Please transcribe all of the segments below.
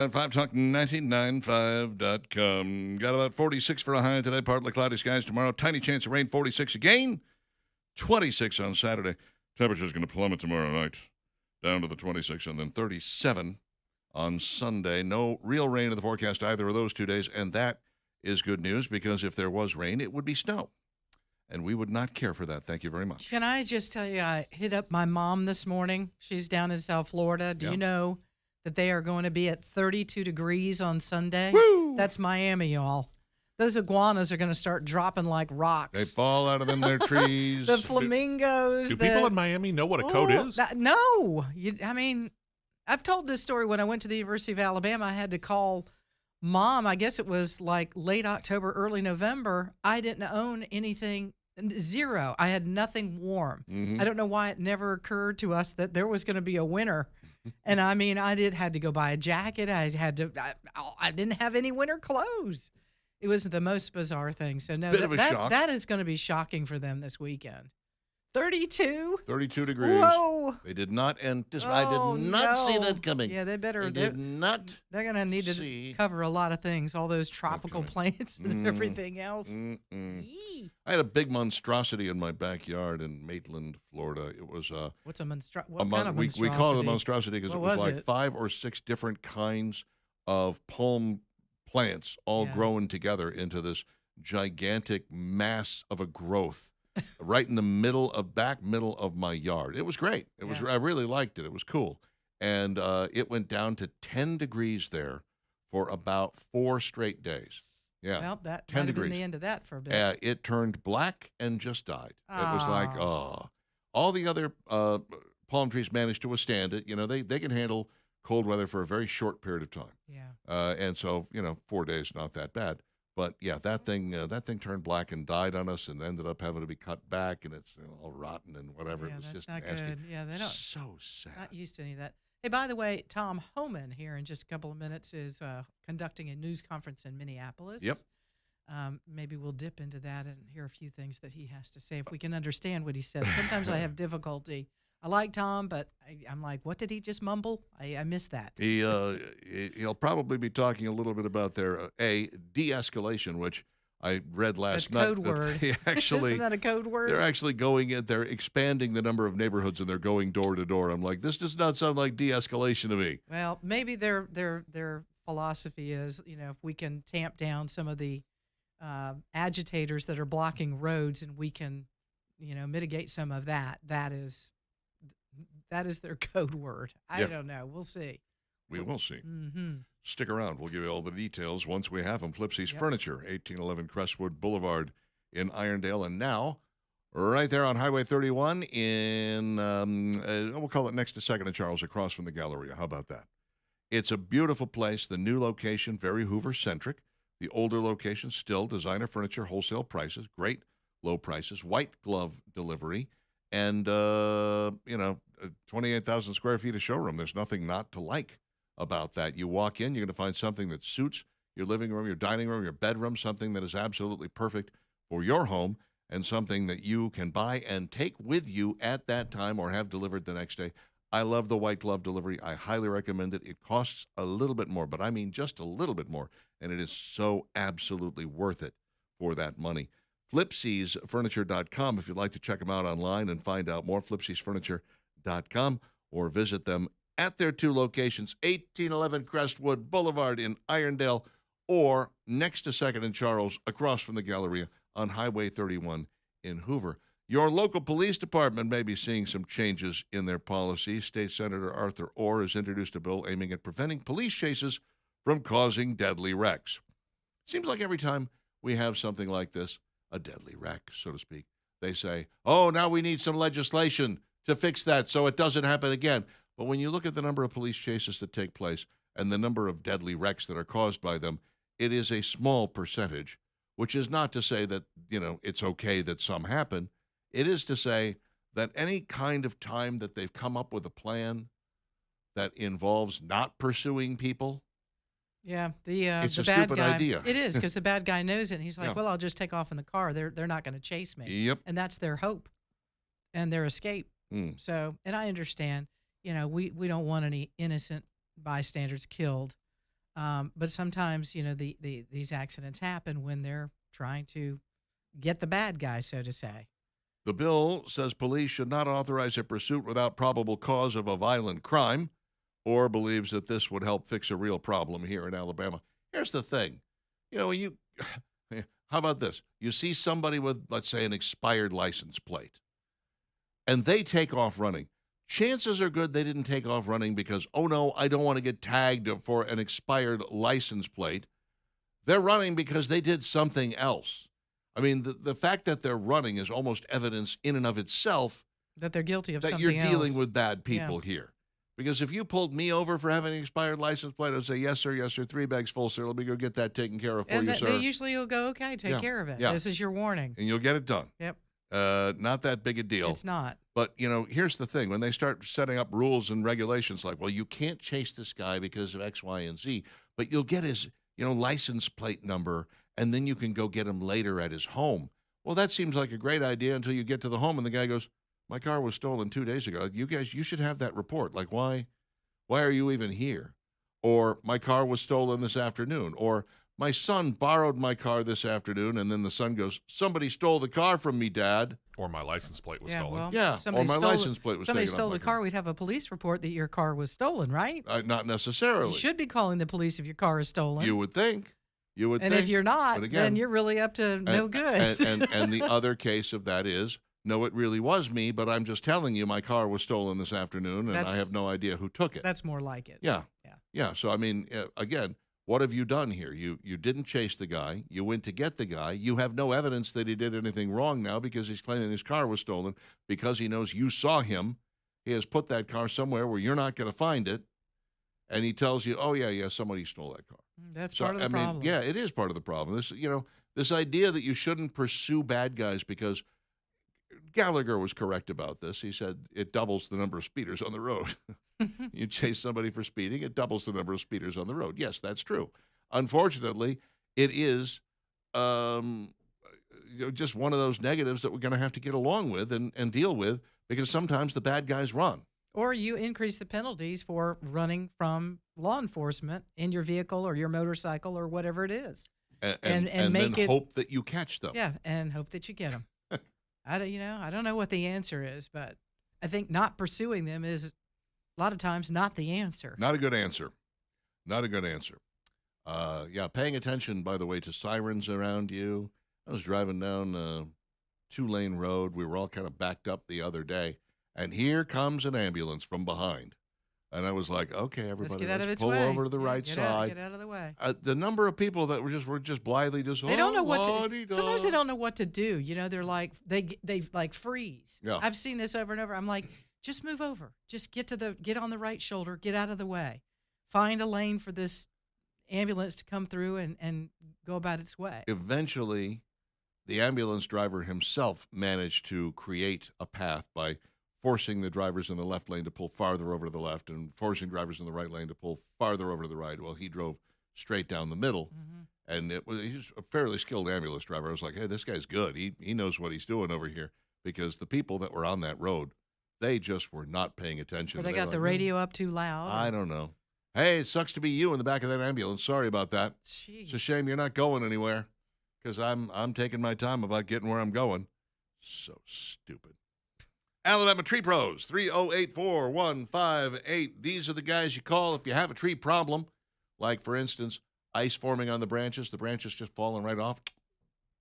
At 5 Talk 99.5.com. Got about 46 for a high today. Partly cloudy skies tomorrow. Tiny chance of rain, 46 again. 26 on Saturday. Temperature's going to plummet tomorrow night down to the 26 and then 37 on Sunday. No real rain in the forecast either of those 2 days, and that is good news because if there was rain, it would be snow. And we would not care for that. Thank you very much. Can I just tell you, I hit up my mom this morning. She's down in South Florida. Do you know that they are going to be at 32 degrees on Sunday? Woo! That's Miami, y'all. Those iguanas are going to start dropping like rocks. They fall out of them, their trees. The flamingos. Do people in Miami know what a code is? No. I've told this story when I went to the University of Alabama. I had to call Mom. I guess it was like late October, early November. I didn't own anything. Zero. I had nothing warm. Mm-hmm. I don't know why it never occurred to us that there was going to be a winter. And I mean, I had to go buy a jacket. I didn't have any winter clothes. It was the most bizarre thing. So no, that is going to be shocking for them this weekend. 32? 32 degrees. Whoa. They did not anticipate. I did not see that coming. Yeah, they better. They did not. They're going to need to cover a lot of things, all those tropical plants and everything else. I had a big monstrosity in my backyard in Maitland, Florida. It was what's a monstrosity? What kind of monstrosity? We call it a monstrosity because it was like it? 5 or 6 different kinds of palm plants all growing together into this gigantic mass of a growth. Right in the middle of my yard. It was great. I really liked it. It was cool. And it went down to 10 degrees there for about 4 straight days. Yeah. Well, that 10 might have degrees. been the end of that for a bit. It turned black and just died. It was like, all the other palm trees managed to withstand it. You know, they can handle cold weather for a very short period of time. Yeah. And so, 4 days, not that bad. But yeah, that thing turned black and died on us, and ended up having to be cut back, and it's all rotten and whatever. Yeah, it was that's just not nasty. good. Yeah, they don't. So sad. Not used to any of that. Hey, by the way, Tom Homan here in just a couple of minutes is conducting a news conference in Minneapolis. Yep. Maybe we'll dip into that and hear a few things that he has to say if we can understand what he says. Sometimes I have difficulty. I like Tom, but I'm like, what did he just mumble? I missed that. He'll probably be talking a little bit about their de-escalation, which I read last night. That's code word. Actually, isn't that a code word? They're actually going in. They're expanding the number of neighborhoods, and they're going door to door. I'm like, this does not sound like de-escalation to me. Well, maybe their philosophy is, if we can tamp down some of the agitators that are blocking roads, and we can, mitigate some of that. That is their code word. I don't know. We'll see. We will see. Mm-hmm. Stick around. We'll give you all the details once we have them. Flipsy's Furniture, 1811 Crestwood Boulevard in Irondale. And now, right there on Highway 31 in, we'll call it next to 2nd and Charles, across from the Galleria. How about that? It's a beautiful place. The new location, very Hoover-centric. The older location, still designer furniture, wholesale prices, great low prices, white glove delivery. And, 28,000 square feet of showroom. There's nothing not to like about that. You walk in, you're going to find something that suits your living room, your dining room, your bedroom, something that is absolutely perfect for your home, and something that you can buy and take with you at that time or have delivered the next day. I love the white glove delivery. I highly recommend it. It costs a little bit more, but I mean just a little bit more, and it is so absolutely worth it for that money. FlipSeasFurniture.com if you'd like to check them out online and find out more. FlipSeasFurniture.com, or visit them at their 2 locations, 1811 Crestwood Boulevard in Irondale, or next to 2nd and Charles across from the Galleria on Highway 31 in Hoover. Your local police department may be seeing some changes in their policies. State Senator Arthur Orr has introduced a bill aiming at preventing police chases from causing deadly wrecks. Seems like every time we have something like this, a deadly wreck, so to speak, they say, now we need some legislation to fix that so it doesn't happen again. But when you look at the number of police chases that take place and the number of deadly wrecks that are caused by them, it is a small percentage, which is not to say that, it's okay that some happen. It is to say that any kind of time that they've come up with a plan that involves not pursuing people, yeah, it's the a bad stupid guy. idea. It is, because the bad guy knows it. And he's like, Yeah. well, I'll just take off in the car. They're not going to chase me. Yep. And that's their hope and their escape. So, and I understand, we don't want any innocent bystanders killed. But sometimes, these accidents happen when they're trying to get the bad guy, so to say. The bill says police should not authorize a pursuit without probable cause of a violent crime, or believes that this would help fix a real problem here in Alabama. Here's the thing. How about this? You see somebody with, let's say, an expired license plate, and they take off running. Chances are good they didn't take off running because, oh no, I don't want to get tagged for an expired license plate. They're running because they did something else. I mean, the fact that they're running is almost evidence in and of itself that they're guilty of that something you're else. dealing with bad people here. Because if you pulled me over for having an expired license plate, I'd say, yes, sir, 3 bags full, sir. Let me go get that taken care of for you, sir. They usually will go, okay, take care of it. Yeah. This is your warning. And you'll get it done. Yep. Not that big a deal. It's not. But, here's the thing. When they start setting up rules and regulations like, well, you can't chase this guy because of X, Y, and Z, but you'll get his, license plate number, and then you can go get him later at his home. Well, that seems like a great idea until you get to the home and the guy goes, my car was stolen 2 days ago. You guys, you should have that report. Like, why are you even here? Or my car was stolen this afternoon. Or my son borrowed my car this afternoon, and then the son goes, somebody stole the car from me, Dad. Or my license plate was stolen. Well, Yeah, or my license plate was somebody taken stole off the my car. We'd have a police report that your car was stolen, right? Not necessarily. You should be calling the police if your car is stolen. You would think. And if you're not, But again, then you're really up to no good. And the other case of that is, no, it really was me, but I'm just telling you my car was stolen this afternoon, and I have no idea who took it. That's more like it. Yeah. So, I mean, again, what have you done here? You didn't chase the guy. You went to get the guy. You have no evidence that he did anything wrong now because he's claiming his car was stolen because he knows you saw him. He has put that car somewhere where you're not going to find it, and he tells you, oh, yeah, somebody stole that car. That's part of the problem. Yeah, it is part of the problem. This idea that you shouldn't pursue bad guys because Gallagher was correct about this. He said it doubles the number of speeders on the road. You chase somebody for speeding, it doubles the number of speeders on the road. Yes, that's true. Unfortunately, it is just one of those negatives that we're going to have to get along with and deal with because sometimes the bad guys run. Or you increase the penalties for running from law enforcement in your vehicle or your motorcycle or whatever it is. And make then it, hope that you catch them. Yeah, and hope that you get them. I don't know what the answer is, but I think not pursuing them is a lot of times not the answer. Not a good answer. Paying attention, by the way, to sirens around you. I was driving down a 2-lane road. We were all kind of backed up the other day. And here comes an ambulance from behind. And I was like, okay, everybody, let's pull over to the right side. Get out of the way. The number of people that were just blithely just, they don't know what to, sometimes they don't know what to do. They're like, they like freeze. Yeah. I've seen this over and over. I'm like, just move over. Just get on the right shoulder. Get out of the way. Find a lane for this ambulance to come through and go about its way. Eventually, the ambulance driver himself managed to create a path by forcing the drivers in the left lane to pull farther over to the left and forcing drivers in the right lane to pull farther over to the right. Well, he drove straight down the middle, and he's a fairly skilled ambulance driver. I was like, hey, this guy's good. He knows what he's doing over here because the people that were on that road, they just were not paying attention. Or they got the radio up too loud. I don't know. Hey, it sucks to be you in the back of that ambulance. Sorry about that. Jeez. It's a shame you're not going anywhere because I'm taking my time about getting where I'm going. So stupid. Alabama Tree Pros, 3084158. These are the guys you call if you have a tree problem. Like, for instance, ice forming on the branches just falling right off,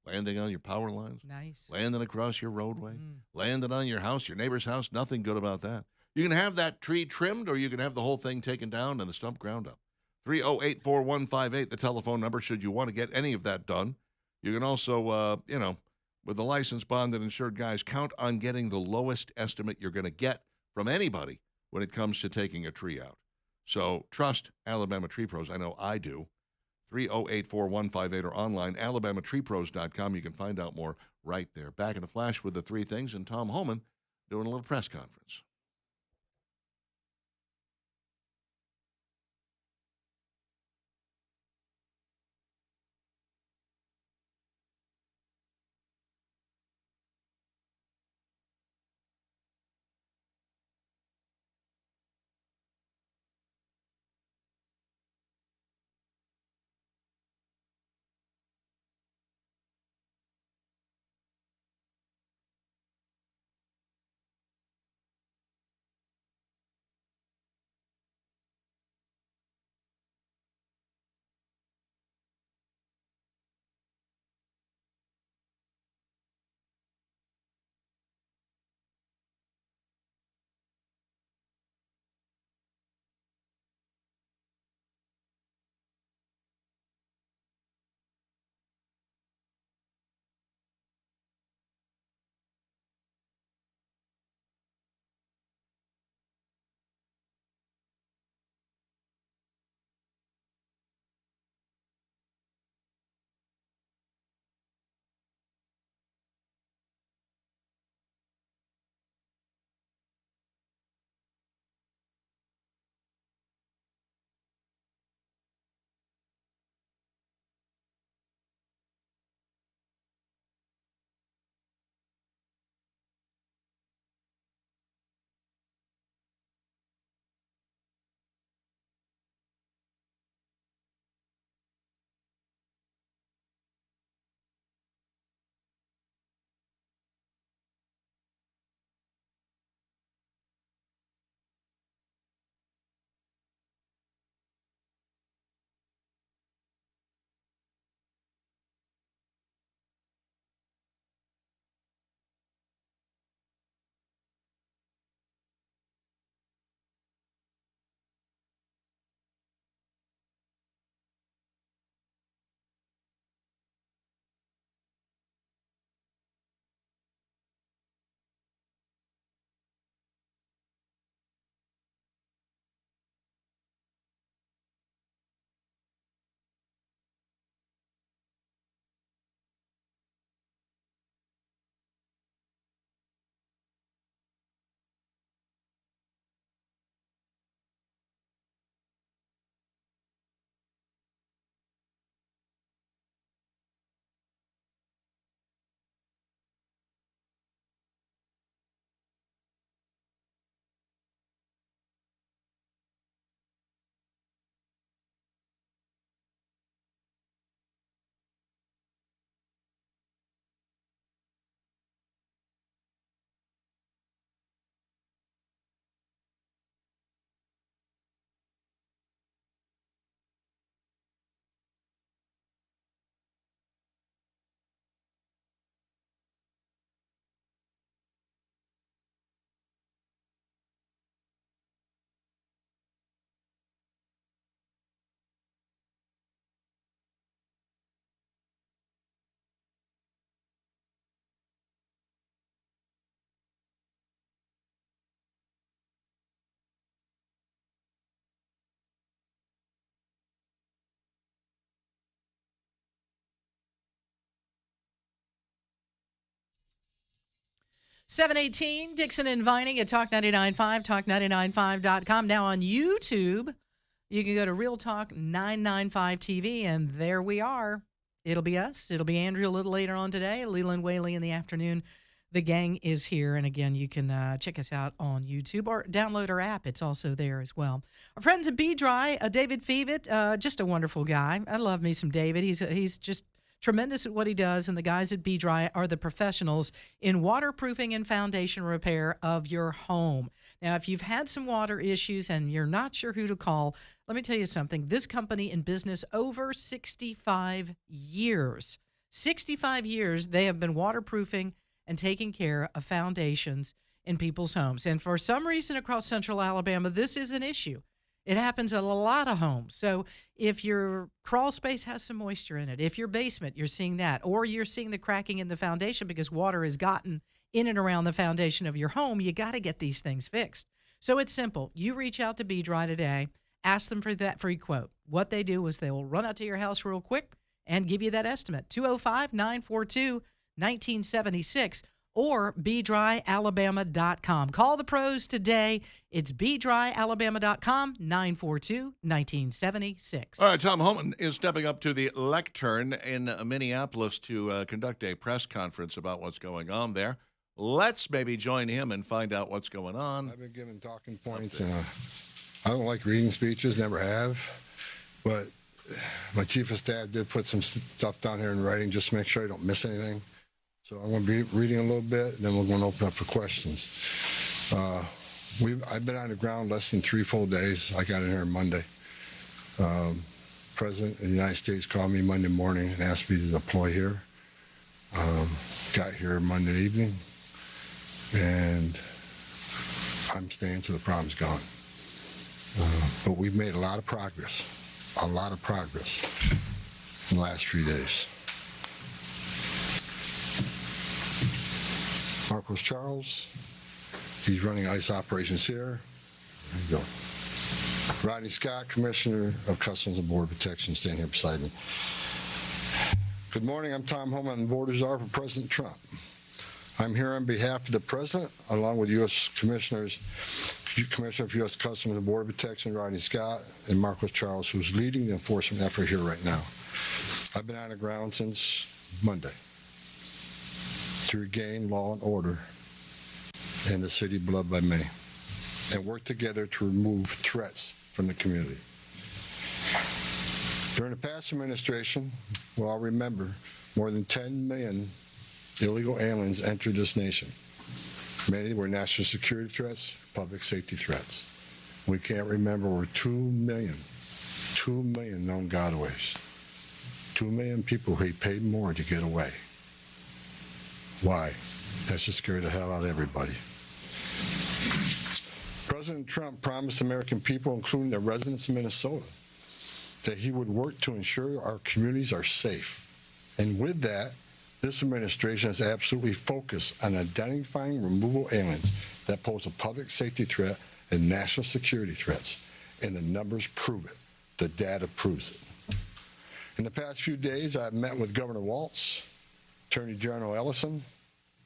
landing on your power lines. Nice. Landing across your roadway, landing on your house, your neighbor's house. Nothing good about that. You can have that tree trimmed or you can have the whole thing taken down and the stump ground up. 3084158, the telephone number, should you want to get any of that done. You can also, with the licensed, bonded, insured guys, count on getting the lowest estimate you're going to get from anybody when it comes to taking a tree out. So trust Alabama Tree Pros. I know I do. 3084158 or online, alabamatreepros.com. You can find out more right there. Back in a flash with the three things and Tom Homan doing a little press conference. 718, Dixon and Vining at Talk 99.5, talk995.com. Now on YouTube, you can go to Real Talk 995 TV, and there we are. It'll be us. It'll be Andrew a little later on today, Leland Whaley in the afternoon. The gang is here, and again, you can check us out on YouTube or download our app. It's also there as well. Our friends at Be Dry, David Fevitt, just a wonderful guy. I love me some David. He's just tremendous at what he does, and the guys at Be Dry are the professionals in waterproofing and foundation repair of your home. Now, if you've had some water issues and you're not sure who to call, let me tell you something. This company in business over 65 years. 65 years they have been waterproofing and taking care of foundations in people's homes. And for some reason across central Alabama, this is an issue. It happens at a lot of homes. So if your crawl space has some moisture in it, if your basement, you're seeing that, or you're seeing the cracking in the foundation because water has gotten in and around the foundation of your home, you got to get these things fixed. So it's simple. You reach out to Be Dry today, ask them for that free quote. What they do is they will run out to your house real quick and give you that estimate, 205-942-1976 or BeDryAlabama.com. Call the pros today. It's BeDryAlabama.com, 942-1976. All right, Tom Homan is stepping up to the lectern in Minneapolis to conduct a press conference about what's going on there. Let's maybe join him and find out what's going on. I've been given talking points, and I don't like reading speeches, never have. But my chief of staff did put some stuff down here in writing just to make sure I don't miss anything. So I'm going to be reading a little bit, and then we're going to open up for questions. I've been on the ground less than 3 full days. I got in here Monday. President of the United States called me Monday morning and asked me to deploy here. Got here Monday evening, and I'm staying till the problem's gone. But we've made a lot of progress in the last 3 days. Marcos Charles, he's running ICE operations here. There you go. Rodney Scott, Commissioner of Customs and Border Protection, standing here beside me. Good morning, I'm Tom Homan, on the Border Czar for President Trump. I'm here on behalf of the President, along with U.S. Commissioner of U.S. Customs and Border Protection, Rodney Scott, and Marcos Charles, who's leading the enforcement effort here right now. I've been on the ground since Monday to regain law and order in the city beloved by many, and work together to remove threats from the community. During the past administration, we all remember more than 10 million illegal aliens entered this nation. Many were national security threats, public safety threats. We can't remember over 2 million known gotaways. 2 million people who paid more to get away. Why? That should scare the hell out of everybody. President Trump promised American people, including the residents of Minnesota, that he would work to ensure our communities are safe. And with that, this administration is absolutely focused on identifying removal aliens that pose a public safety threat and national security threats. And the numbers prove it. The data proves it. In the past few days, I've met with Governor Walz, Attorney General Ellison,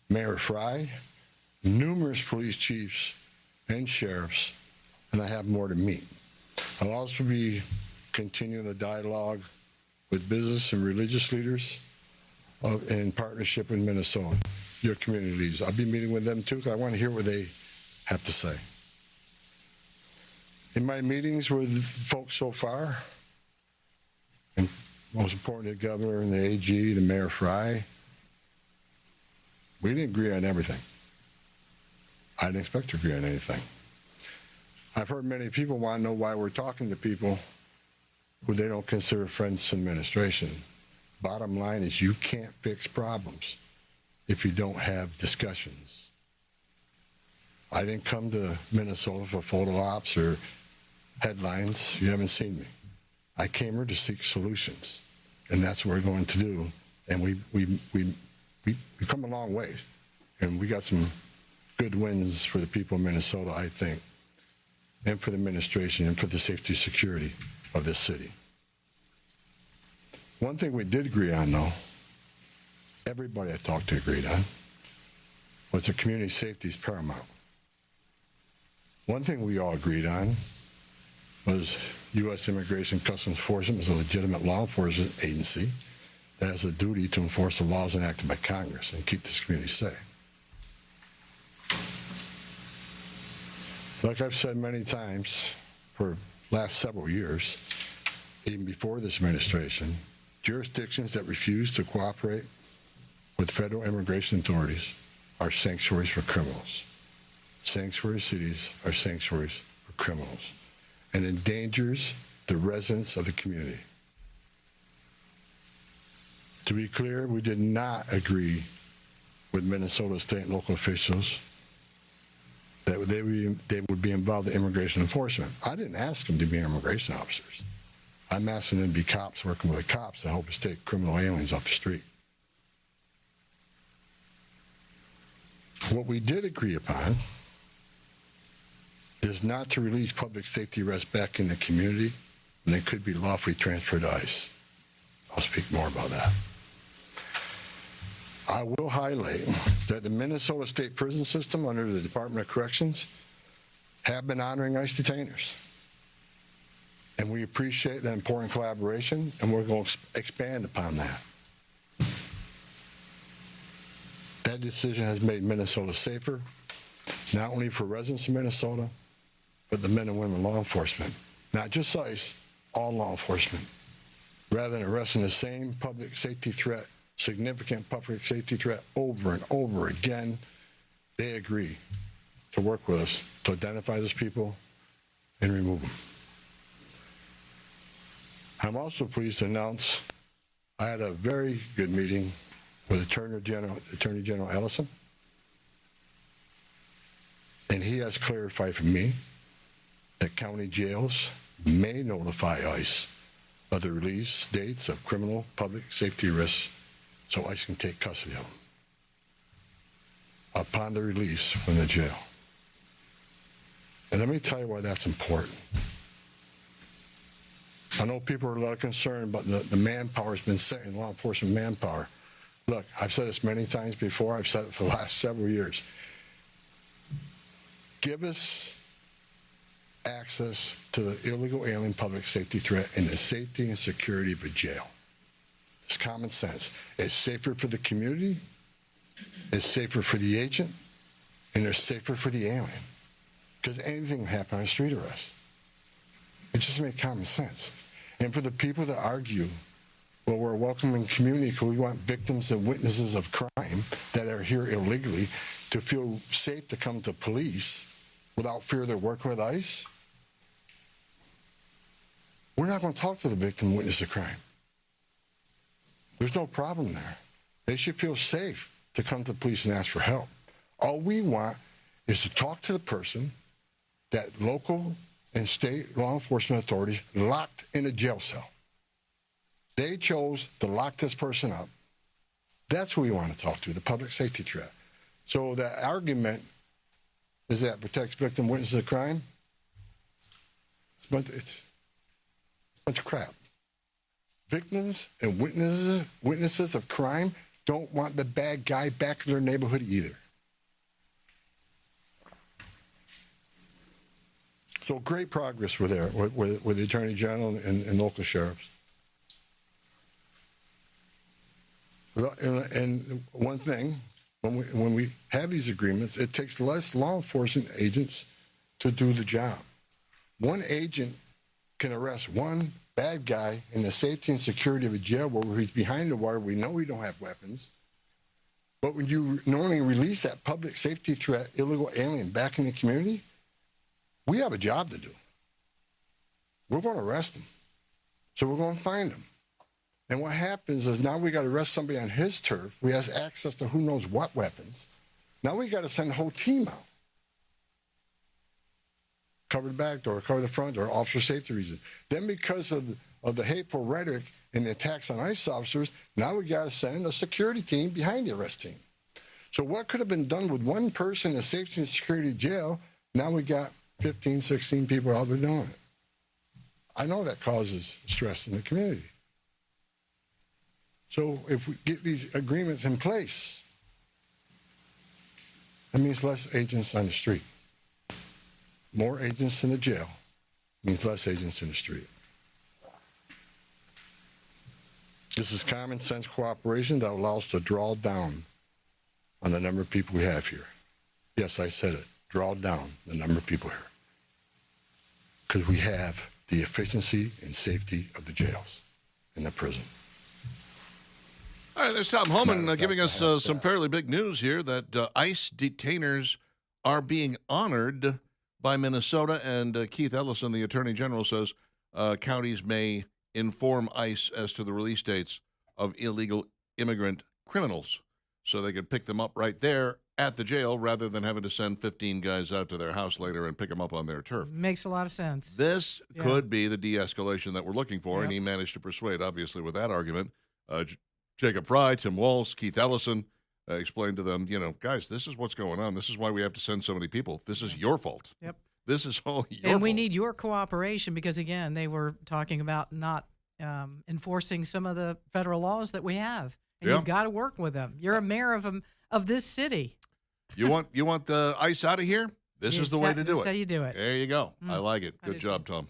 Mayor Fry, numerous police chiefs and sheriffs, and I have more to meet. I'll also be continuing the dialogue with business and religious leaders in partnership in Minnesota, your community leaders. I'll be meeting with them too, because I want to hear what they have to say. In my meetings with folks so far, and most important, the governor and the AG, the Mayor Fry, we didn't agree on everything. I didn't expect to agree on anything. I've heard many people want to know why we're talking to people who they don't consider friends in administration. Bottom line is you can't fix problems if you don't have discussions. I didn't come to Minnesota for photo ops or headlines. You haven't seen me. I came here to seek solutions, and that's what we're going to do. And we've come a long way, and we got some good wins for the people of Minnesota, I think, and for the administration and for the safety security of this city. One thing we did agree on, though, everybody I talked to agreed on, was that community safety is paramount. One thing we all agreed on was U.S. Immigration and Customs Enforcement is a legitimate law enforcement agency that has a duty to enforce the laws enacted by Congress and keep this community safe. Like I've said many times for the last several years, even before this administration, jurisdictions that refuse to cooperate with federal immigration authorities are sanctuaries for criminals. Sanctuary cities are sanctuaries for criminals and endangers the residents of the community. To be clear, we did not agree with Minnesota state and local officials that they would be involved in immigration enforcement. I didn't ask them to be immigration officers. I'm asking them to be cops working with the cops to help us take criminal aliens off the street. What we did agree upon is not to release public safety arrests back in the community when they could be lawfully transferred to ICE. I'll speak more about that. I will highlight that the Minnesota State Prison System under the Department of Corrections have been honoring ICE detainers. And we appreciate that important collaboration, and we're going to expand upon that. That decision has made Minnesota safer, not only for residents of Minnesota, but the men and women in law enforcement. Not just ICE, all law enforcement. Rather than arresting the same public safety threat, significant public safety threat over and over again, they agree to work with us to identify those people and remove them. I'm also pleased to announce I had a very good meeting with Attorney General Ellison, and he has clarified for me that county jails may notify ICE of the release dates of criminal public safety risks so ICE can take custody of them upon the release from the jail. And let me tell you why that's important. I know people are a lot concerned about the manpower has been set in law enforcement manpower. Look, I've said this many times before. I've said it for the last several years. Give us access to the illegal alien public safety threat and the safety and security of a jail. It's common sense. It's safer for the community, it's safer for the agent, and it's safer for the alien. Because anything can happen on a street arrest. It just makes common sense. And for the people that argue, well, we're a welcoming community because we want victims and witnesses of crime that are here illegally to feel safe to come to police without fear they're working with ICE, we're not going to talk to the victim and witness of crime. There's no problem there. They should feel safe to come to police and ask for help. All we want is to talk to the person that local and state law enforcement authorities locked in a jail cell. They chose to lock this person up. That's who we want to talk to, the public safety threat. So the argument is that protects victim witnesses of crime. It's a bunch of crap. Victims and witnesses of crime don't want the bad guy back in their neighborhood either. So great progress with the Attorney General and local sheriffs. And one thing, when we have these agreements, it takes less law enforcement agents to do the job. One agent can arrest one bad guy in the safety and security of a jail where he's behind the wire. We know we don't have weapons. But when you normally release that public safety threat, illegal alien back in the community, we have a job to do. We're going to arrest him. So we're going to find him. And what happens is now we got to arrest somebody on his turf. We have access to who knows what weapons. Now we got to send the whole team out. Cover the back door, cover the front door, officer safety reasons. Then because of the hateful rhetoric and the attacks on ICE officers, now we got to send a security team behind the arrest team. So what could have been done with one person in a safety and security jail, now we got 15, 16 people out there doing it. I know that causes stress in the community. So if we get these agreements in place, That means less agents on the street. More agents in the jail means less agents in the street. This is common sense cooperation that allows us to draw down on the number of people we have here. Yes, I said it. Draw down the number of people here. Because we have the efficiency and safety of the jails and the prison. All right, there's Tom Matter Homan of giving fact, us I have some that. fairly big news here that ICE detainers are being honored by Minnesota, and Keith Ellison, the Attorney General, says counties may inform ICE as to the release dates of illegal immigrant criminals so they can pick them up right there at the jail rather than having to send 15 guys out to their house later and pick them up on their turf. Makes a lot of sense. This Yeah. could be the de-escalation that we're looking for, and Yep. he managed to persuade, obviously, with that argument. Jacob Fry, Tim Walz, Keith Ellison explained to them, guys, this is what's going on. This is why we have to send so many people. This is your fault. Yep. This is all your And we fault. need your cooperation because, again, they were talking about not enforcing some of the federal laws that we have. And Yeah. you've got to work with them. You're a mayor of this city. You want the ICE out of here? This is the way to do That's how it. you do it. There you go. I like it. I Good do job, too. Tom.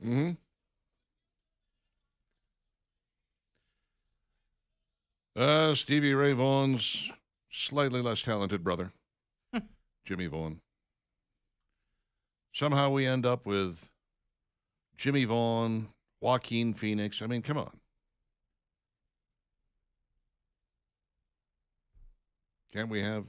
Mm-hmm. Stevie Ray Vaughan's slightly less talented brother, Jimmy Vaughn. Somehow we end up with Jimmy Vaughn, Joaquin Phoenix. I mean, come on. Can't we have,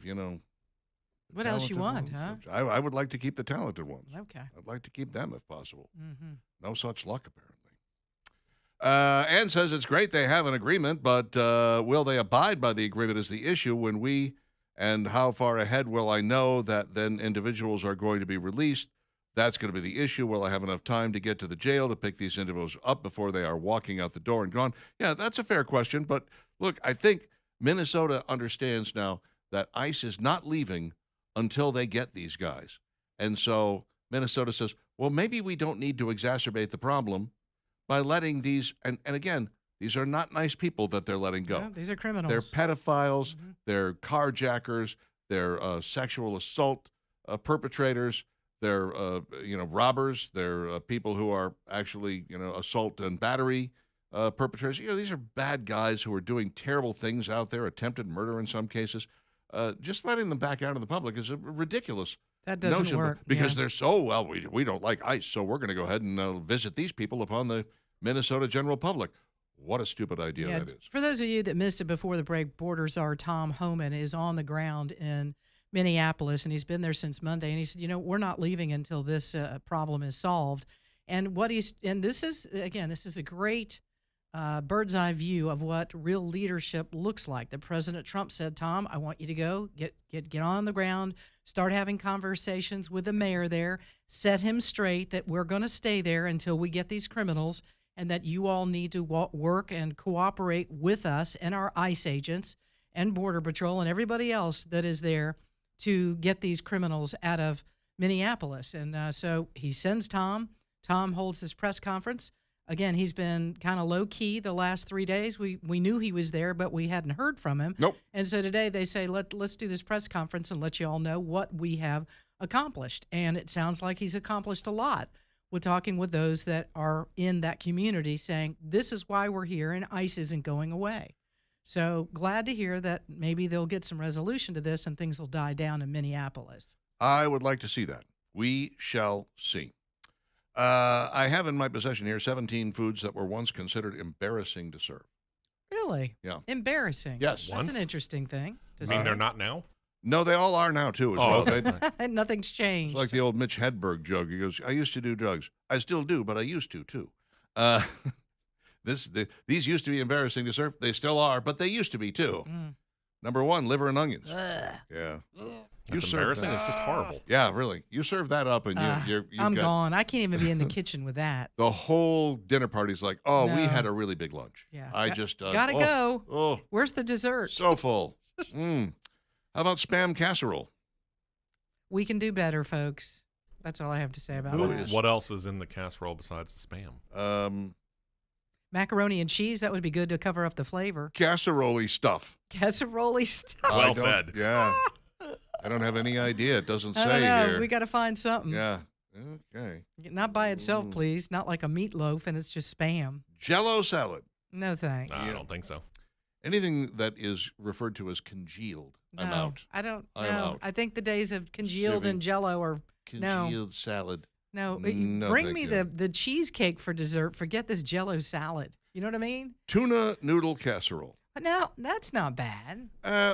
What else you want, ones? huh? I would like to keep the talented ones. Okay. I'd like to keep them if possible. Mm-hmm. No such luck, apparently. Ann says it's great they have an agreement, but will they abide by the agreement is the issue. When we and how far ahead will I know that then individuals are going to be released? That's going to be the issue. Will I have enough time to get to the jail to pick these individuals up before they are walking out the door and gone? Yeah, that's a fair question. But look, I think Minnesota understands now that ICE is not leaving until they get these guys. And so Minnesota says, well, maybe we don't need to exacerbate the problem by letting these, and again, these are not nice people that they're letting go. No, these are criminals. They're pedophiles, they're carjackers, they're sexual assault perpetrators, they're robbers, they're people who are actually assault and battery perpetrators. These are bad guys who are doing terrible things out there, attempted murder in some cases. Just letting them back out in the public is a ridiculous that doesn't notion, work because they're so we don't like ICE, so we're going to go ahead and visit these people upon the Minnesota general public. What a stupid idea that is. For those of you that missed it before the break, Border Czar Tom Homan is on the ground in Minneapolis, and he's been there since Monday. And he said, we're not leaving until this problem is solved. And this is a great bird's eye view of what real leadership looks like. That President Trump said, Tom, I want you to go get on the ground, start having conversations with the mayor there, set him straight that we're going to stay there until we get these criminals, and that you all need to work and cooperate with us and our ICE agents and Border Patrol and everybody else that is there to get these criminals out of Minneapolis. And so he sends Tom. Tom holds his press conference. Again, he's been kind of low-key the last 3 days. We knew he was there, but we hadn't heard from him. Nope. And so today they say, let's do this press conference and let you all know what we have accomplished. And it sounds like he's accomplished a lot. We're talking with those that are in that community saying, this is why we're here, and ICE isn't going away. So glad to hear that maybe they'll get some resolution to this and things will die down in Minneapolis. I would like to see that. We shall see. I have in my possession here 17 foods that were once considered embarrassing to serve. Really? Yeah. Embarrassing. Yes. That's an interesting thing to I mean, say. they're not now? No, they all are now, too, as well. Okay. Nothing's changed. It's like the old Mitch Hedberg joke. He goes, I used to do drugs. I still do, but I used to, too. These used to be embarrassing to serve. They still are, but they used to be, too. Number one, liver and onions. Yeah. That's embarrassing. It's just horrible. Yeah, really. You serve that up, and I'm gone. I can't even be in the kitchen with that. The whole dinner party's like, oh, we No. had a really big lunch. Yeah. I just Gotta go. Oh, Where's the dessert? so full. How about Spam casserole? We can do better, folks. That's all I have to say about that. What else is in the casserole besides the spam? Macaroni and cheese, that would be good to cover up the flavor. Casserole stuff. Casserole stuff. Well said. Yeah. I don't have any idea. It doesn't say I don't know. here. We got to find something. Yeah. Okay. Not by itself, please. Not like a meatloaf and it's just Spam. Jell-O salad. No thanks. I don't think so. Anything that is referred to as congealed, I'm No, out. I don't I'm know. out. I think the days of congealed Serving and Jello are Congealed salad. no. No, Bring thank me you. the cheesecake for dessert. Forget this Jello salad. You know what I mean? Tuna noodle casserole. No, that's not bad.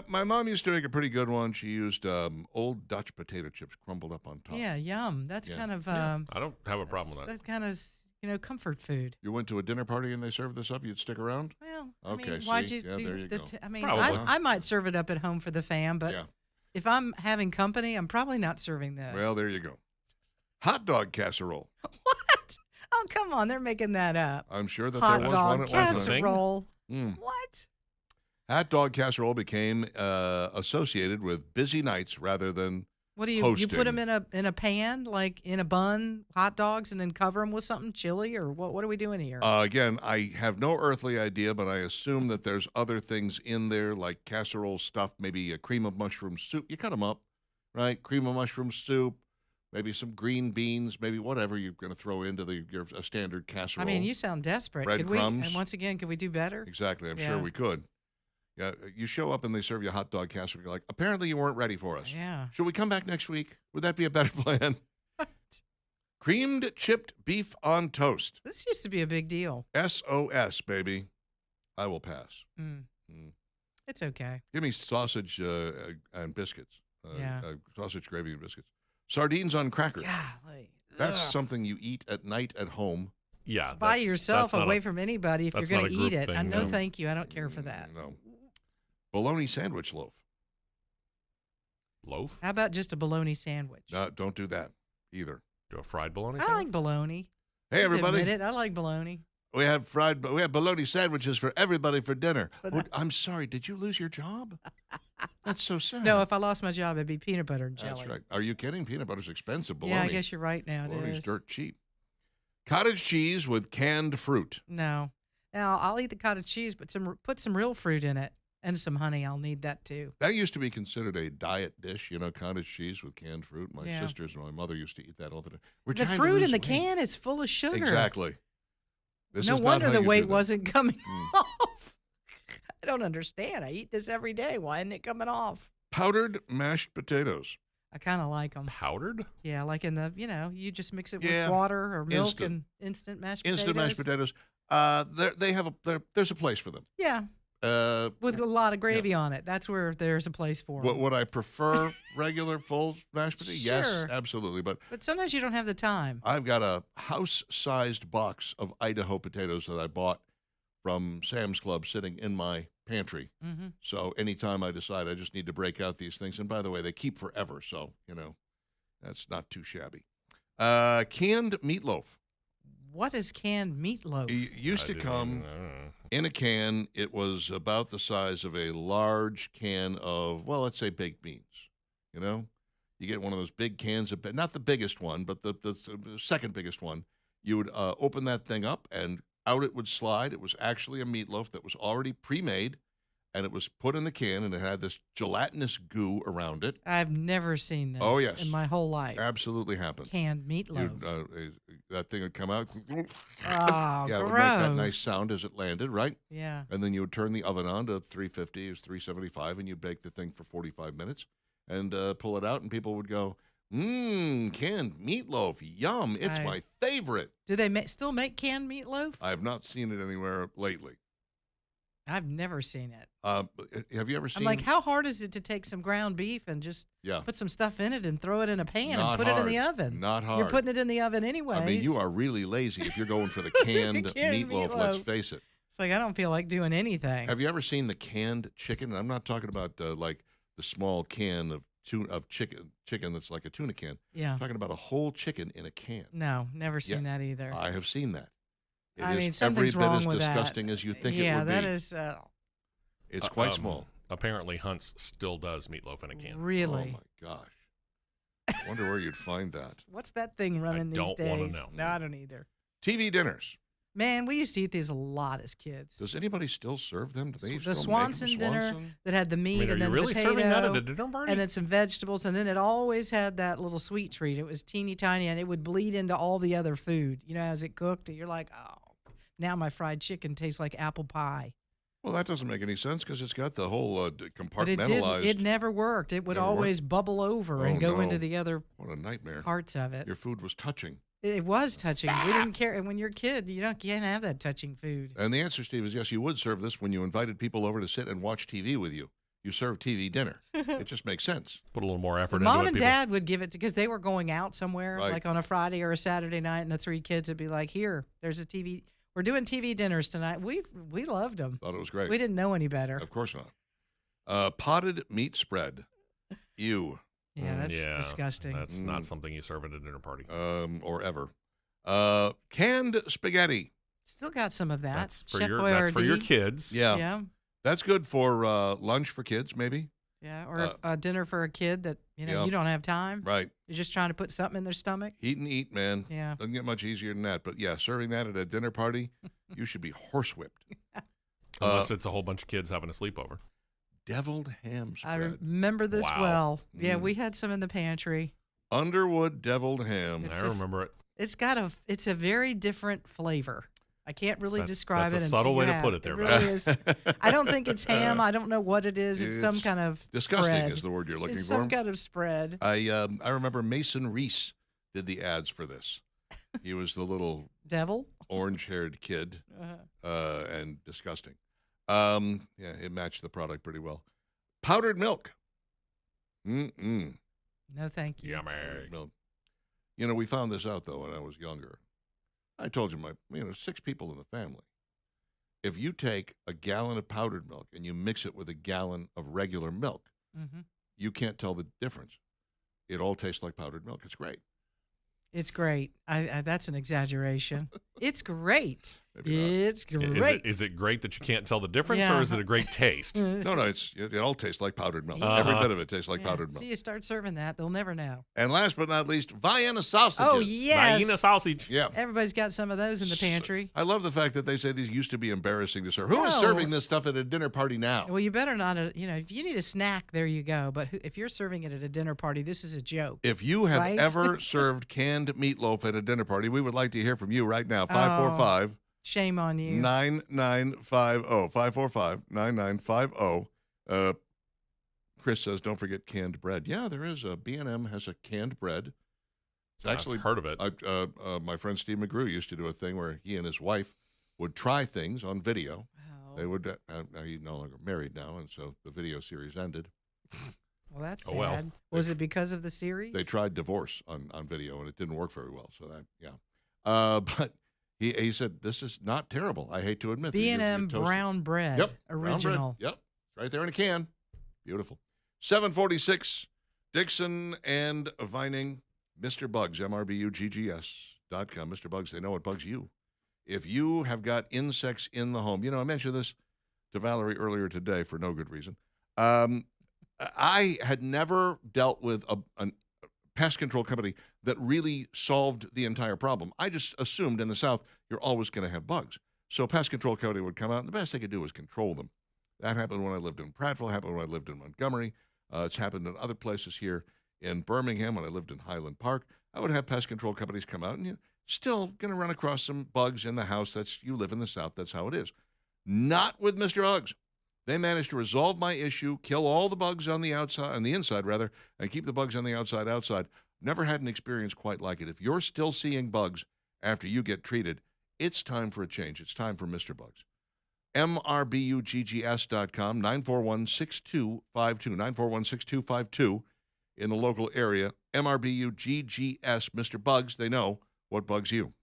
My mom used to make a pretty good one. She used old Dutch potato chips crumbled up on top. Yeah, yum. That's Yeah. kind of I don't have a problem with that. That's kind of comfort food. You went to a dinner party and they served this up, you'd stick around? Well, Okay, I mean, why'd see? you Yeah, do there you the? go. I mean, Probably. I might serve it up at home for the fam, but Yeah. if I'm having company, I'm probably not serving this. Well, there you go. Hot dog casserole. What? Oh, come on, they're making that up. I'm sure that Hot there was dog one at one time. casserole. Mm. What? Hot dog casserole became associated with busy nights rather than What do you hosting. put them in a pan, like in a bun, hot dogs, and then cover them with something chili, or what are we doing here? Again, I have no earthly idea, but I assume that there's other things in there like casserole stuff, maybe a cream of mushroom soup. You cut them up, right? Cream of mushroom soup, maybe some green beans, maybe whatever you're going to throw into your standard casserole. I mean, you sound desperate. Breadcrumbs. And once again, could we do better? Exactly. I'm Yeah. sure we could. Yeah, you show up and they serve you a hot dog casserole. You're like, apparently you weren't ready for us. Yeah. Should we come back next week? Would that be a better plan? Creamed chipped beef on toast. This used to be a big deal. SOS, baby. I will pass. It's okay. Give me sausage and biscuits. Yeah. Sausage gravy and biscuits. Sardines on crackers. Golly. That's Ugh. something you eat at night at home. Yeah. By yourself, that's not away a- from anybody if you're that's going not to a eat group it. thing, No, no. thank you. I don't care for that. No. Bologna sandwich loaf. Loaf? How about just a bologna sandwich? No, don't do that either. Do a fried bologna I sandwich? like bologna. Hey, everybody. Admit it, I like bologna. We have bologna sandwiches for everybody for dinner. But I'm sorry, did you lose your job? That's so sad. No, if I lost my job, it'd be peanut butter and jelly. That's right. Are you kidding? Peanut butter's expensive. Bologna. Yeah, I guess you're right now. It Bologna's is. dirt cheap. Cottage cheese with canned fruit. No. Now, I'll eat the cottage cheese, but put some real fruit in it and some honey. I'll need that too. That used to be considered a diet dish, cottage cheese with canned fruit. My Yeah. sisters and my mother used to eat that all the time. We're The trying to fruit lose in the weight. can is full of sugar. Exactly. This No is not wonder how the you do weight that. wasn't coming off. I don't understand. I eat this every day. Why isn't it coming off? Powdered mashed potatoes. I kind of like them. Powdered? Yeah, like in the, you just mix it with Yeah. water or milk Instant. and instant mashed potatoes. Instant mashed potatoes. There's a place for them. Yeah, with a lot of gravy on it. That's where there's a place for 'em. Would I prefer regular full mashed potatoes? Yes, Sure. absolutely. But But sometimes you don't have the time. I've got a house-sized box of Idaho potatoes that I bought from Sam's Club sitting in my pantry. Mm-hmm. So anytime I decide I just need to break out these things, and by the way, they keep forever, so, that's not too shabby. Canned meatloaf. What is canned meatloaf? It used to I come in a can. It was about the size of a large can of, well, let's say baked beans. You get one of those big cans of, not the biggest one, but the second biggest one. You would open that thing up, and out it would slide. It was actually a meatloaf that was already pre-made, and it was put in the can, and it had this gelatinous goo around it. I've never seen this Oh, yes. in my whole life. Absolutely happened. Canned meatloaf. That thing would come out. Oh, Yeah, it would make that nice gross. sound as it landed, right? Yeah. And then you would turn the oven on to 350 or 375, and you'd bake the thing for 45 minutes and pull it out, and people would go, canned meatloaf, yum, it's Right. my favorite. Do they still make canned meatloaf? I have not seen it anywhere lately. I've never seen it. Have you ever seen? I'm like, how hard is it to take some ground beef and just Yeah. put some stuff in it and throw it in a pan Not and put it in the hard. oven? Not hard. You're putting it in the oven anyway. I mean, you are really lazy if you're going for the canned, Canned meatloaf, let's meatloaf. face it. It's like I don't feel like doing anything. Have you ever seen the canned chicken? And I'm not talking about like the small can of chicken that's like a tuna can. Yeah. I'm talking about a whole chicken in a can. No, never seen that either. I have seen that. It I is mean, every something's bit wrong as with that. disgusting as you think it Yeah, would be. that is It's quite small. Apparently, Hunt's still does meatloaf in a can. really. Oh my gosh! I wonder where you'd find that. What's that thing running these don't days? wanna know. No, I don't either. TV dinners. Man, we used to eat these a lot as kids. Does anybody still serve them? Do they The still make them? Swanson dinner Swanson? that had the I meat mean, are and you then really the serving that at potato a dinner party? and then some vegetables, and then it always had that little sweet treat. It was teeny tiny, and it would bleed into all the other food. As it cooked, you're like, oh, now my fried chicken tastes like apple pie. Well, that doesn't make any sense because it's got the whole But it compartmentalized. didn't. It never worked. It would Never always bubble over and Oh, go no. into the other What a nightmare! parts of it. Your food was touching. It was touching. We didn't care. And when you're a kid, you can't have that touching food. And the answer, Steve, is yes. You would serve this when you invited people over to sit and watch TV with you. You serve TV dinner. It just makes sense. Put a little more effort into Mom it. and people. Dad would give it because they were going out somewhere, Right. like on a Friday or a Saturday night, and the three kids would be like, "Here, there's a TV. We're doing TV dinners tonight." We loved them. Thought it was great. We didn't know any better. Of course not. Potted meat spread. Ew. Yeah, that's Yeah, disgusting. That's not something you serve at a dinner party. Or ever. Canned spaghetti. Still got some of that. That's for Chef your Boyardee. kids. Yeah. Yeah. That's good for lunch for kids, maybe. Yeah, or a dinner for a kid that yeah. you don't have time. Right. You're just trying to put something in their stomach. Eat and eat, man. Yeah. Doesn't get much easier than that. But yeah, serving that at a dinner party, you should be horsewhipped. Unless it's a whole bunch of kids having a sleepover. Deviled ham I spread. remember this Wow. well. Yeah, we had some in the pantry. Underwood deviled ham. It I just- remember it. It's a very different flavor. I can't really describe that's it. a until subtle you way to have put it. it there, It Val. really is. I don't think it's ham. I don't know what it is. It's some It's kind of Disgusting spread. is the word you're looking It's for. some kind of spread. I remember Mason Reese did the ads for this. He was the little Devil. orange-haired kid, Uh, and disgusting. Yeah, it matched the product pretty well. Powdered milk. Mm-mm. no, thank you. Yummy. Milk. You know, we found this out, though, when I was younger. I told you, 6 people in the family. If you take a gallon of powdered milk and you mix it with a gallon of regular milk, Hmm. you can't tell the difference. It all tastes like powdered milk. It's great. It's great. That's an exaggeration. It's great. Maybe not. It's great. Is it great that you can't tell the difference, Yeah. or is it a great taste? No, it all tastes like powdered milk. Yeah. Every bit of it tastes like Yeah. powdered milk. See, you start serving that, they'll never know. And last but not least, Vienna sausages. Oh, yes. Vienna sausage. Yeah. Everybody's got some of those in the pantry. I love the fact that they say these used to be embarrassing to serve. Who is No. serving this stuff at a dinner party now? Well, you better not, if you need a snack, there you go. But if you're serving it at a dinner party, this is a joke. If you have Right? ever served canned meatloaf at a dinner party, we would like to hear from you right now. 545 Shame on you. 9950. 545 9950. Chris says, don't forget canned bread. Yeah, there is. B&M has a canned bread. It's actually I've heard of it. my friend Steve McGrew used to do a thing where he and his wife would try things on video. Oh, They would. Now he's no longer married now, and so the video series ended. well, that's sad. Oh, well. Was it because of the series? They tried divorce on video, and it didn't work very well. So that, yeah. But he said, this is not terrible. I hate to admit. that you B&M toast it. brown bread. Yep. brown bread. Original. Yep. Right there in a can. Beautiful. 746, Dixon and Vining, Mr. Bugs, MRBUGGS.com. Mr. Bugs, they know what bugs you. If you have got insects in the home, I mentioned this to Valerie earlier today for no good reason. I had never dealt with a pest control company that really solved the entire problem. I just assumed in the South you're always going to have bugs. So a pest control company would come out, and the best they could do was control them. That happened when I lived in Prattville, happened when I lived in Montgomery. It's happened in other places here in Birmingham when I lived in Highland Park. I would have pest control companies come out, and you're still going to run across some bugs in the house. You live in the South. That's how it is. Not with Mr. Bugs. They managed to resolve my issue, kill all the bugs on the inside, and keep the bugs on the outside. Never had an experience quite like it. If you're still seeing bugs after you get treated, it's time for a change. It's time for Mr. Bugs. MRBUGGS.com, 941-6252, 941-6252 in the local area. MRBUGGS, Mr. Bugs, they know what bugs you.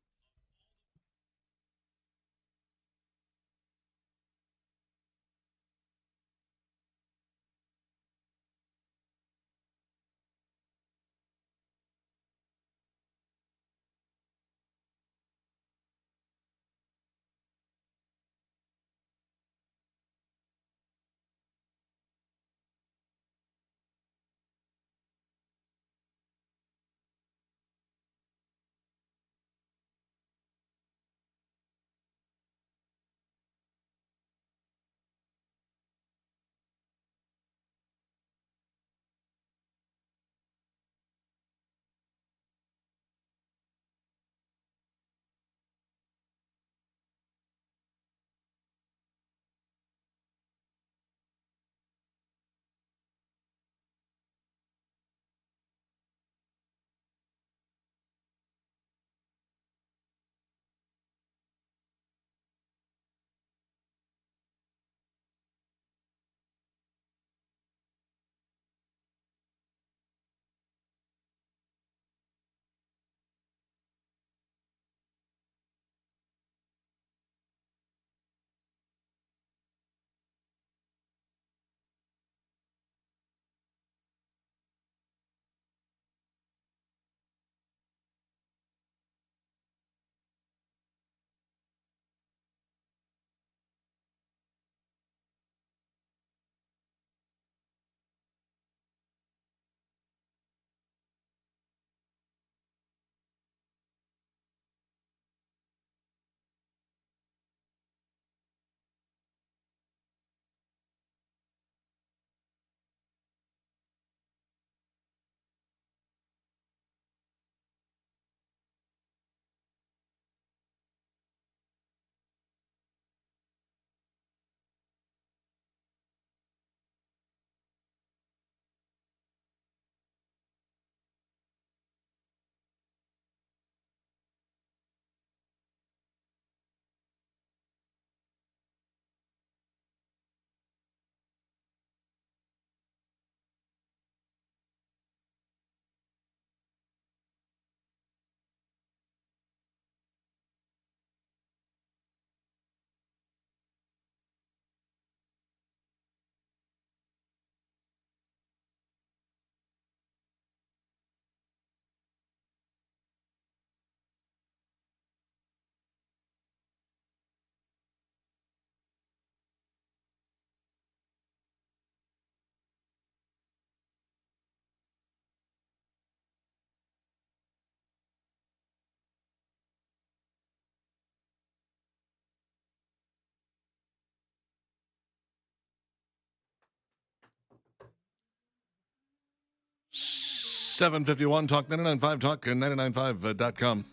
751 Talk 99.5 Talk 99.5.com.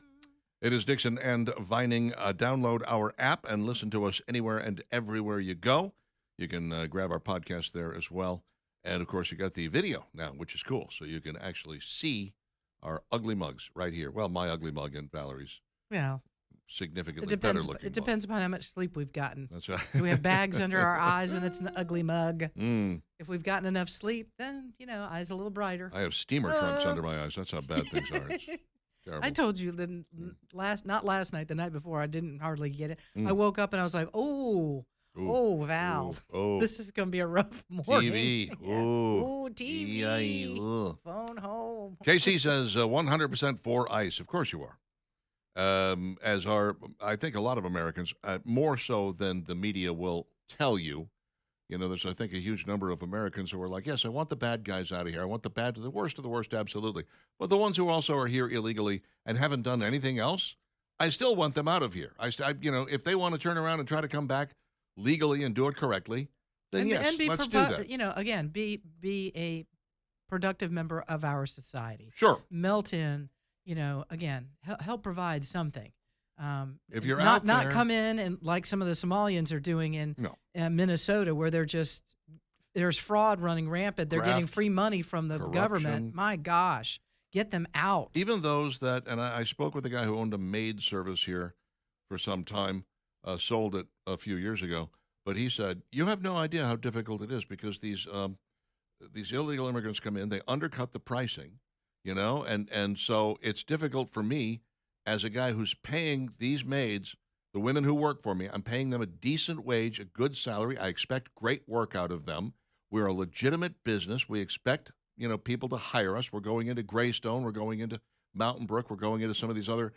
It is Dixon and Vining. Download our app and listen to us anywhere and everywhere you go. You can grab our podcast there as well. And, of course, you got the video now, which is cool. So you can actually see our ugly mugs right here. Well, my ugly mug and Valerie's Well, significantly better looking. It depends upon how much sleep we've gotten. That's right. If we have bags under our eyes, and it's an ugly mug. Mm. If we've gotten enough sleep, then, eyes a little brighter. I have steamer trunks under my eyes. That's how bad things are. It's terrible. I told you the not last night, the night before, I didn't hardly get it. Mm. I woke up and I was like, Val, this is going to be a rough morning. TV. Yeah. Ooh. TV. Ugh. Phone home. KC says 100% for ICE. Of course you are. As are, I think, a lot of Americans, more so than the media will tell you. There's, I think, a huge number of Americans who are like, yes, I want the bad guys out of here. I want the worst of the worst, absolutely. But the ones who also are here illegally and haven't done anything else, I still want them out of here. If they want to turn around and try to come back legally and do it correctly, then let's do that. Again, be a productive member of our society. Sure. Melt in, again, help provide something. If you're not out there, come in and like some of the Somalians are doing in Minnesota, where there's fraud running rampant. They're getting free money from the government. My gosh, get them out. Even those that, and I spoke with a guy who owned a maid service here for some time, sold it a few years ago, but he said, you have no idea how difficult it is because these illegal immigrants come in, they undercut the pricing, and so it's difficult for me as a guy who's paying these maids, the women who work for me. I'm paying them a decent wage, a good salary. I expect great work out of them. We're a legitimate business. We expect, people to hire us. We're going into Greystone. We're going into Mountain Brook. We're going into some of these other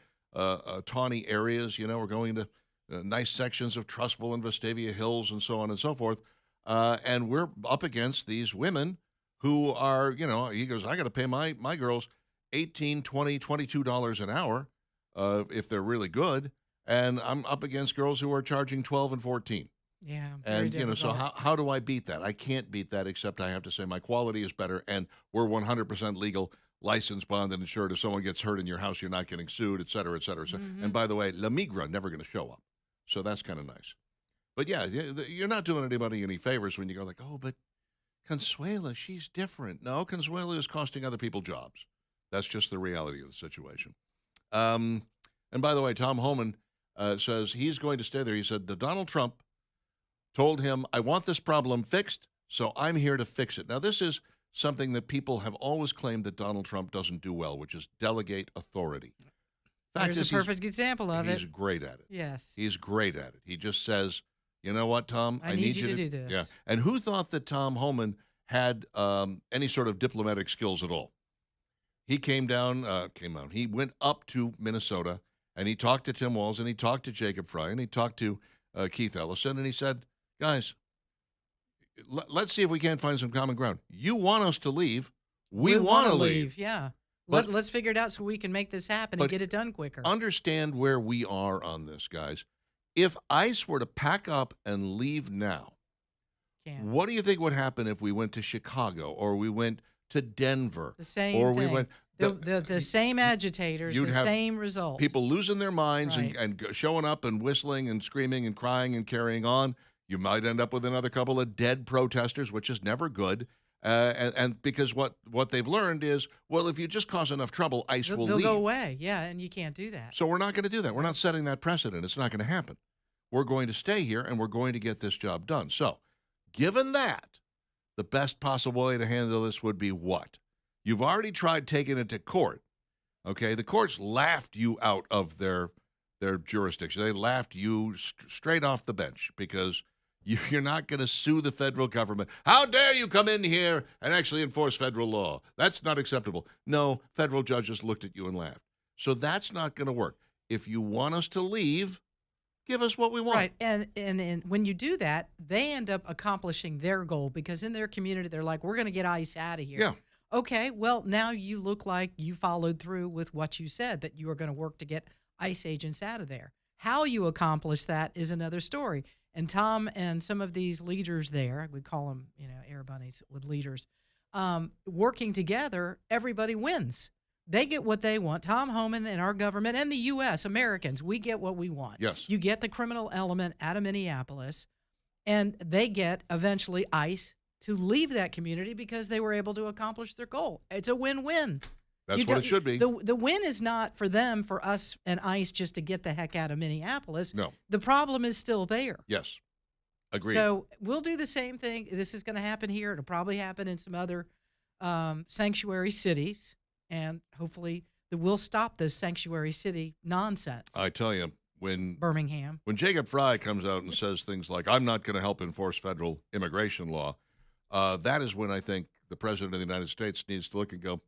tawny areas. We're going into nice sections of Trustful and Vestavia Hills and so on and so forth. And we're up against these women who are, he goes, I got to pay my girls $18, $20, $22 an hour. If they're really good, and I'm up against girls who are charging 12 and 14. Yeah, and so how do I beat that? I can't beat that except I have to say my quality is better, and we're 100% legal, licensed, bonded, insured. If someone gets hurt in your house, you're not getting sued, et cetera, et cetera. Mm-hmm. And by the way, La Migra never going to show up, so that's kind of nice. But yeah, you're not doing anybody any favors when you go like, oh, but Consuela, she's different. No, Consuela is costing other people jobs. That's just the reality of the situation. And by the way, Tom Homan says he's going to stay there. He said Donald Trump told him, I want this problem fixed, so I'm here to fix it. Now, this is something that people have always claimed that Donald Trump doesn't do well, which is delegate authority. There's a perfect example of it. He's great at it. Yes. He's great at it. He just says, you know what, Tom? I need you to do this. Yeah. And who thought that Tom Homan had any sort of diplomatic skills at all? He he went up to Minnesota, and he talked to Tim Walz, and he talked to Jacob Fry, and he talked to Keith Ellison, and he said, guys, let's see if we can't find some common ground. You want us to leave. We want to leave. Yeah. Let's figure it out so we can make this happen and get it done quicker. Understand where we are on this, guys. If ICE were to pack up and leave now, what do you think would happen if we went to Chicago or we went to Denver? The same or thing. We went the same agitators, the same result. People losing their minds right. and showing up and whistling and screaming and crying and carrying on. You might end up with another couple of dead protesters, which is never good. And because what they've learned is, well, if you just cause enough trouble, ICE will leave. They'll go away, yeah, and you can't do that. So we're not going to do that. We're not setting that precedent. It's not going to happen. We're going to stay here, and we're going to get this job done. So given that, the best possible way to handle this would be what? You've already tried taking it to court, okay? The courts laughed you out of their jurisdiction. They laughed you straight off the bench because you're not going to sue the federal government. How dare you come in here and actually enforce federal law? That's not acceptable. No, federal judges looked at you and laughed. So that's not going to work. If you want us to leave, give us what we want. Right, and when you do that, they end up accomplishing their goal because in their community, they're like, we're going to get ICE out of here. Yeah. Okay, well, now you look like you followed through with what you said, that you were going to work to get ICE agents out of there. How you accomplish that is another story. And Tom and some of these leaders there, we call them, air bunnies with leaders, working together, everybody wins. They get what they want. Tom Homan and our government and the U.S., Americans, we get what we want. Yes. You get the criminal element out of Minneapolis, and they get eventually ICE to leave that community because they were able to accomplish their goal. It's a win-win. That's what it should be. The win is not for them, for us and ICE just to get the heck out of Minneapolis. No. The problem is still there. Yes. Agreed. So we'll do the same thing. This is going to happen here. It'll probably happen in some other sanctuary cities, and hopefully we'll stop this sanctuary city nonsense. I tell you, when Birmingham. When Jacob Fry comes out and says things like, I'm not going to help enforce federal immigration law, that is when I think the President of the United States needs to look and go,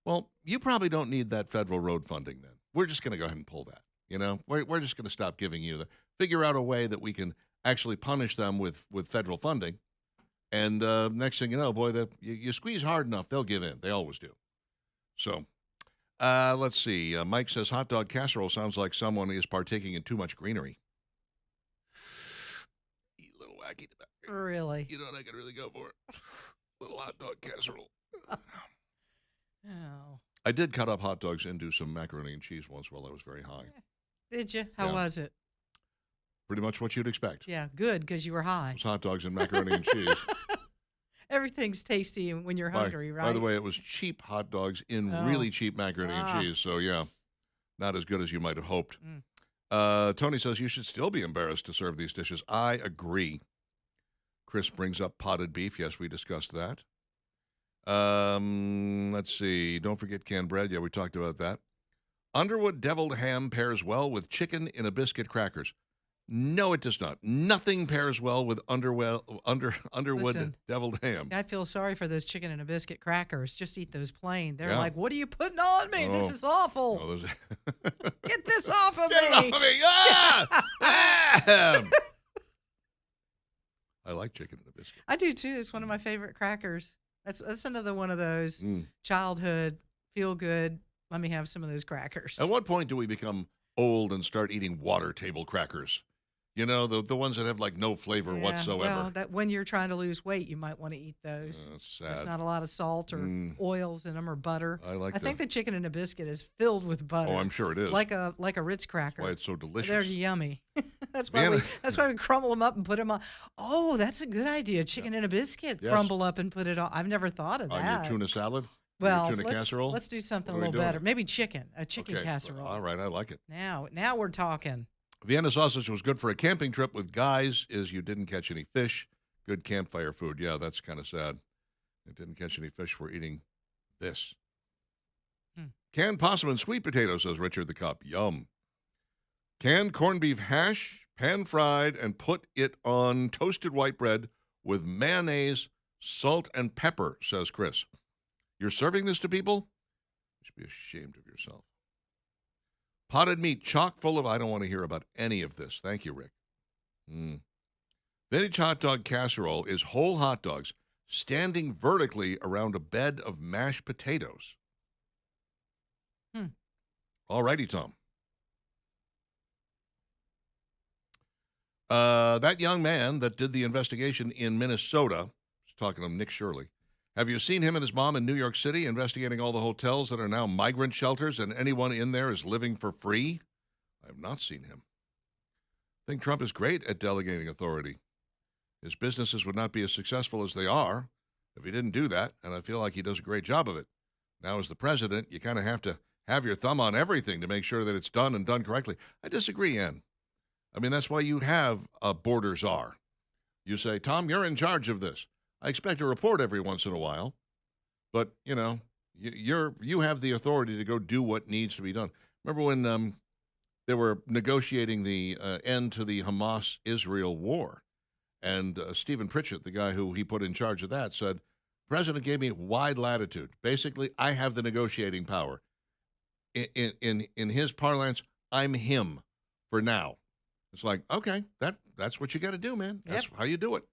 well, you probably don't need that federal road funding then. We're just going to go ahead and pull that. You know, we're just going to stop giving you figure out a way that we can actually punish them with federal funding. And next thing you know, boy, you squeeze hard enough, they'll give in. They always do. So let's see. Mike says hot dog casserole sounds like someone is partaking in too much greenery. Eat a little wacky tobacco. Really? You know what I could really go for? Little hot dog casserole. Oh. I did cut up hot dogs and do some macaroni and cheese once while I was very high. Did you? How Yeah. was it? Pretty much what you'd expect. Yeah, good, because you were high. It was hot dogs and macaroni and cheese. Everything's tasty when you're hungry, right? By the way, it was cheap hot dogs in Oh. really cheap macaroni and cheese. So, yeah, not as good as you might have hoped. Tony says you should still be embarrassed to serve these dishes. I agree. Chris brings up potted beef. Yes, we discussed that. Let's see. Don't forget canned bread. Yeah, we talked about that. Underwood deviled ham pairs well with chicken in a biscuit crackers. No, it does not. Nothing pairs well with Underwood Listen, deviled ham. I feel sorry for those chicken and a biscuit crackers. Just eat those plain. They're Yeah. like, what are you putting on me? This Oh. is awful. Oh, those... Get this off of Get it me. off of me! Ah! Ah! I like chicken in a biscuit. I do too. It's one of my favorite crackers. That's another one of those childhood, feel good. Let me have some of those crackers. At what point do we become old and start eating water table crackers? You know, the ones that have like no flavor Yeah, whatsoever. Well, that when you're trying to lose weight, you might want to eat those. That's There's sad. not a lot of salt or oils in them or butter. I think the chicken and a biscuit is filled with butter. Oh, I'm sure it is. Like a Ritz cracker. Why it's so delicious. They're yummy. That's why we crumble them up and put them on. Oh, that's a good idea. Chicken and a biscuit. Yes. Crumble up and put it on. I've never thought of that. On your tuna salad? Well, your tuna casserole? let's do something a What are we little better. doing? Maybe a chicken Okay. casserole. All right, I like it. Now we're talking. Vienna sausage was good for a camping trip with guys is you didn't catch any fish. Good campfire food. Yeah, that's kind of sad. You didn't catch any fish. We're eating this. Canned possum and sweet potatoes, says Richard the Cup. Yum. Canned corned beef hash, pan-fried, and put it on toasted white bread with mayonnaise, salt, and pepper, says Chris. You're serving this to people? You should be ashamed of yourself. Potted meat, chock full of... I don't want to hear about any of this. Thank you, Rick. Vintage hot dog casserole is whole hot dogs standing vertically around a bed of mashed potatoes. All righty, Tom. That young man that did the investigation in Minnesota, talking to Nick Shirley, have you seen him and his mom in New York City investigating all the hotels that are now migrant shelters and anyone in there is living for free? I have not seen him. I think Trump is great at delegating authority. His businesses would not be as successful as they are if he didn't do that, and I feel like he does a great job of it. Now, as the president, you kind of have to have your thumb on everything to make sure that it's done and done correctly. I disagree, Ann. I mean, that's why you have a border czar. You say, Tom, you're in charge of this. I expect a report every once in a while, but, you know, you have the authority to go do what needs to be done. Remember when they were negotiating the end to the Hamas-Israel war, and Stephen Pritchett, the guy who he put in charge of that, said, President gave me wide latitude. Basically, I have the negotiating power. In his parlance, I'm him for now. It's like, okay, that's what you got to do, man. That's how you do it.